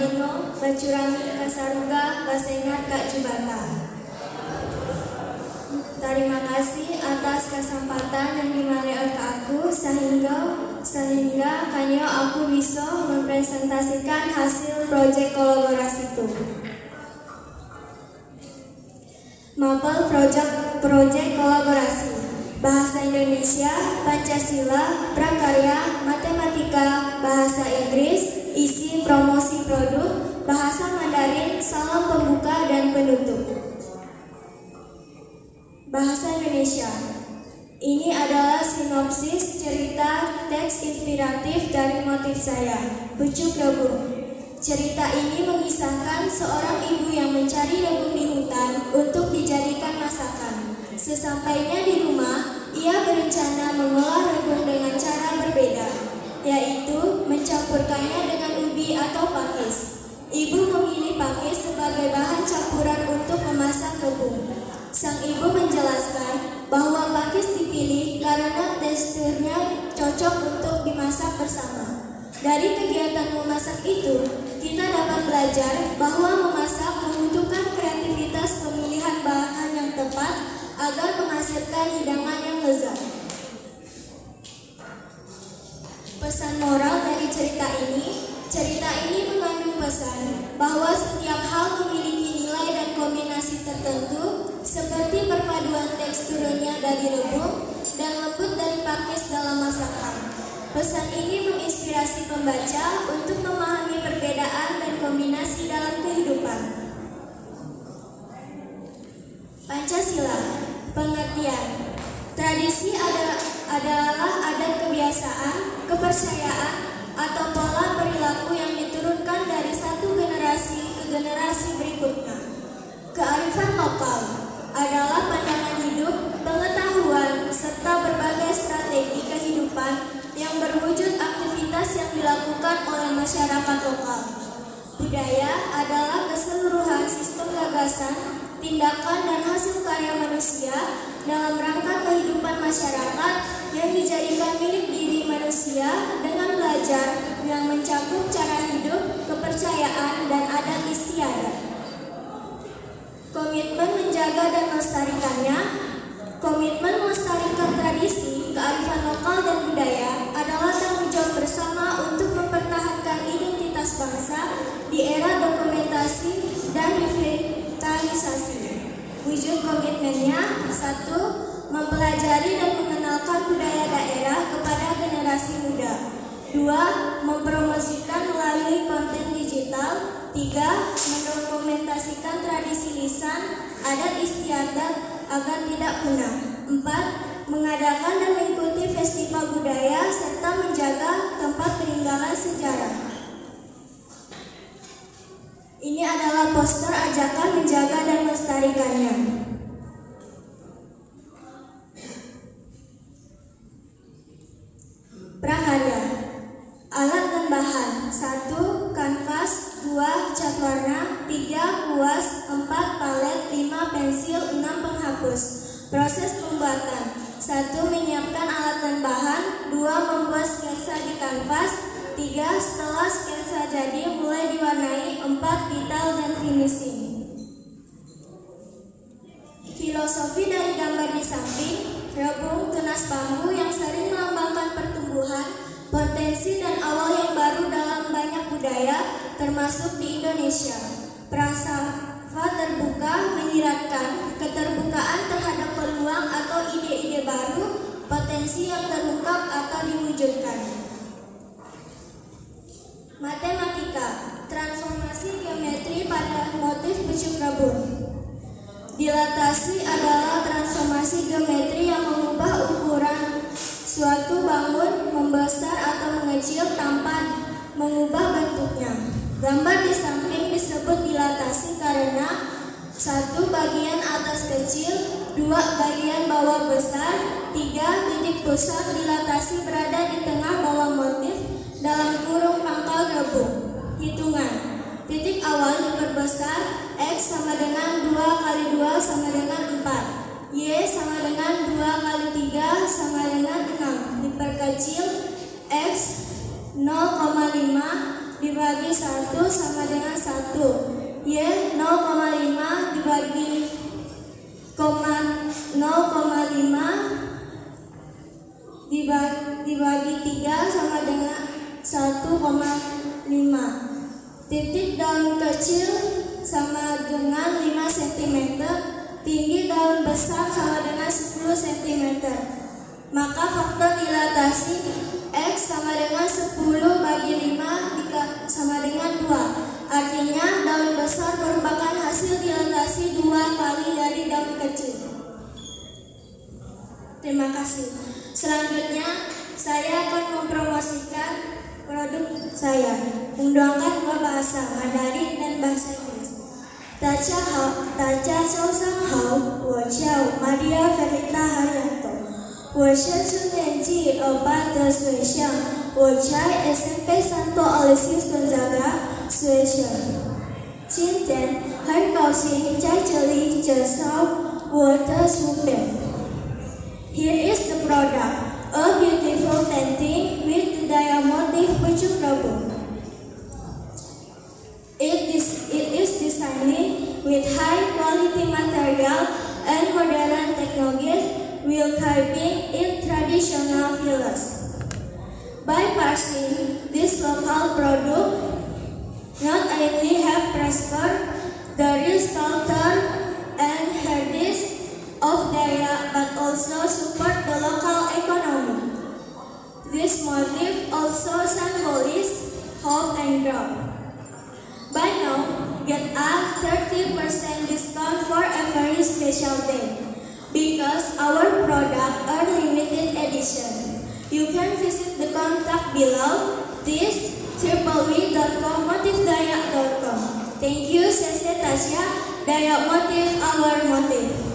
Eno, Bacurami, Kasaruga, Basengat, Kak Jubata. Terima kasih atas kesempatan yang diberikan ke aku sehingga kanyo aku bisa mempresentasikan hasil proyek kolaborasi itu. Mapel proyek kolaborasi Bahasa Indonesia, Pancasila, Prakarya, Matematika, Bahasa Inggris, isi promosi produk, Bahasa Mandarin, salam pembuka dan penutup. Bahasa Indonesia. Ini adalah sinopsis cerita teks inspiratif dari motif saya, Pucuk Rebung. Cerita ini mengisahkan seorang ibu yang mencari rebung di hutan untuk dijadikan masakan. Sesampainya di rumah, ia berencana mengolah rebung dengan cara berbeda, yaitu mencampurkannya dengan ubi atau pakis. Ibu memilih pakis sebagai bahan campuran untuk memasak rebung. Sang ibu menjelaskan bahwa pakis dipilih karena teksturnya cocok untuk dimasak bersama. Dari kegiatan memasak itu, kita dapat belajar bahwa memasak membutuhkan kreativitas pemilihan bahan yang tepat agar menghasilkan hidangan yang lezat. Pesan moral dari cerita ini mengandung pesan bahwa setiap hal memiliki nilai dan kombinasi tertentu, seperti perpaduan teksturnya dari rebung dan lembut dari pakis dalam masakan. Pesan ini menginspirasi pembaca untuk memahami perbedaan dan kombinasi dalam kehidupan. Pancasila, pengertian. Tradisi adalah adat kebiasaan, kepercayaan, atau pola perilaku yang diturunkan dari satu generasi ke generasi berikutnya. Kearifan lokal adalah pandangan hidup, pengetahuan, serta berbagai strategi kehidupan yang berwujud aktivitas yang dilakukan oleh masyarakat lokal. Budaya adalah keseluruhan sistem gagasan, tindakan, dan hasil karya manusia dalam rangka kehidupan masyarakat yang dijadikan milik diri manusia dengan belajar yang mencakup cara hidup, kepercayaan, dan adat istiadat. Komitmen menjaga dan melestarikannya. Komitmen melestarikan tradisi, kearifan lokal, dan budaya adalah tanggung jawab bersama untuk mempertahankan identitas bangsa di era dokumentasi dan revitalisasi. Wujud komitmennya: 1. Mempelajari dan mengenalkan budaya daerah kepada generasi muda. 2. Mempromosikan melalui konten digital. 3. Mendokumentasikan tradisi lisan, adat istiadat agar tidak punah. 4. Mengadakan dan mengikuti festival budaya serta menjaga tempat peninggalan sejarah. Ini adalah poster ajakan menjaga dan melestarikannya. Prakarya. Alat dan bahan: 1. Kanvas. 2. Cat warna. 3. Kuas. 4. Palet. 5. Pensil. 6. Penghapus. Proses pembuatan: 1. Menyiapkan alat dan bahan. 2. Membuat sketsa di kanvas. 3. Setelah sketsa jadi, mulai diwarnai. 4. Detail dan finishing. Filosofi dari gambar di samping: rebung, tunas bambu yang sering melambangkan pertumbuhan, potensi, dan awal yang baru dalam banyak budaya, termasuk di Indonesia. Prasangka terbuka menyiratkan keterbukaan terhadap peluang atau ide-ide baru, potensi yang terungkap atau diwujudkan. Matematika, transformasi geometri pada motif pucuk rebung. Dilatasi adalah transformasi geometri yang mengubah ukuran suatu bangun membesar atau mengecil tanpa mengubah bentuknya. Gambar di samping disebut dilatasi karena 1. Bagian atas kecil, 2. Bagian bawah besar, 3. Titik pusat dilatasi berada di tengah bawah motif dalam kurung pangkal rebung. Hitungan: titik awal diperbesar, X sama dengan 2 kali 2 sama dengan 4, Y sama dengan 2 kali 3 sama dengan 6, diperkecil, X 0,5 dibagi 1 sama dengan 1. Y 0,5 dibagi 0,5 dibagi 3 sama dengan 1,5. Titik daun kecil sama dengan 5 cm, tinggi daun besar sama dengan 10 cm. Maka faktor dilatasi X sama dengan 10 bagi 5 sama dengan 2. Artinya daun besar merupakan hasil dilatasi 2 kali dari daun kecil. Terima kasih. Selanjutnya saya akan mempromosikan produk saya menggunakan 2 bahasa, Mandarin dan bahasa Inggris. 大家早上好，我叫 Maria Felita Haryanto， 我是4年级2班的学生，我在 SMP Santo Aloysius Gonzaga 学生。今天很高兴在这里介绍我的书本。Here is the product, a beautiful painting with the diamond motif pucuk rebung. It is designed with high quality material and modern technologies while keeping its traditional features. By purchasing this local product, not only have prospered the sculptor and heritage of Dayak, but also support the local economy. This motif also symbolizes hope and growth. By now, get a 30% discount for every special day because our product are limited edition. You can visit the contact below this www.motifdayak.com. Thank you, Sese Tasya, Dayak Motif, our motif.